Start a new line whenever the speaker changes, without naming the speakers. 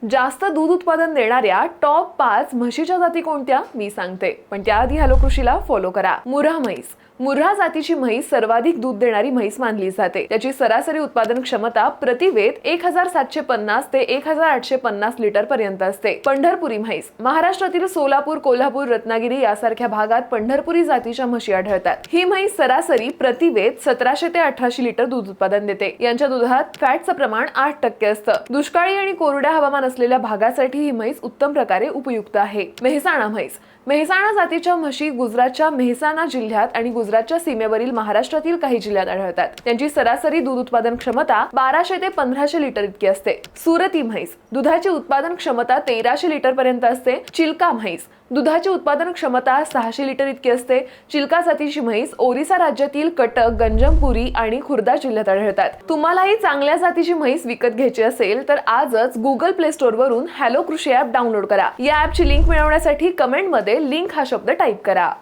जास्त दूध उत्पादन देणाऱ्या टॉप 5 म्हशीच्या जाती कोणत्या मी सांगते, पण त्याआधी हॅलो कृषीला फॉलो करा. मुर्हा म्हैस. मुर्हा जातीची म्हैस सर्वाधिक दूध देणारी म्हैस मानली जाते. त्याची सरासरी उत्पादन क्षमता प्रतिवेद 1750 ते 1850 लिटर पर्यंत असते. पंढरपुरी म्हैस. महाराष्ट्रातील सोलापूर, कोल्हापूर, रत्नागिरी यासारख्या भागात पंढरपुरी जातीच्या म्हशी आढळतात. ही म्हैस सरासरी प्रतिवेद 1700 ते 1800 लिटर दूध उत्पादन देते. यांच्या दुधात फॅटचं प्रमाण 8% असतं. दुष्काळी आणि कोरड्या हवामान असलेल्या भागासाठी ही म्हैस उत्तम प्रकारे उपयुक्त आहे. मेहसाणा म्हैस. मेहसाणा जातीच्या म्हशी गुजरातच्या मेहसाणा जिल्ह्यात आणि गुजरातच्या सीमेवरील महाराष्ट्रातील काही जिल्ह्यात आढळतात. त्यांची सरासरी दूध उत्पादन क्षमता 1200 ते 1500 लिटर इतकी असते. सुरती म्हैस. दुधाची उत्पादन क्षमता 1300 लिटर पर्यंत असते. चिल्का म्हैस. दुधाची उत्पादन क्षमता 600 लिटर इतकी असते. चिल्का जातीची म्हैस ओरिसा राज्यातील कटक, गंजमपुरी आणि खुर्दा जिल्ह्यात आढळतात. तुम्हालाही चांगल्या जातीची म्हैस विकत घ्यायची असेल तर आजच गुगल प्ले स्टोर वरून हॅलो कृषी ॲप डाउनलोड करा. या ॲपची लिंक मिळवण्यासाठी कमेंट मध्ये लिंक हा शब्द टाइप करा.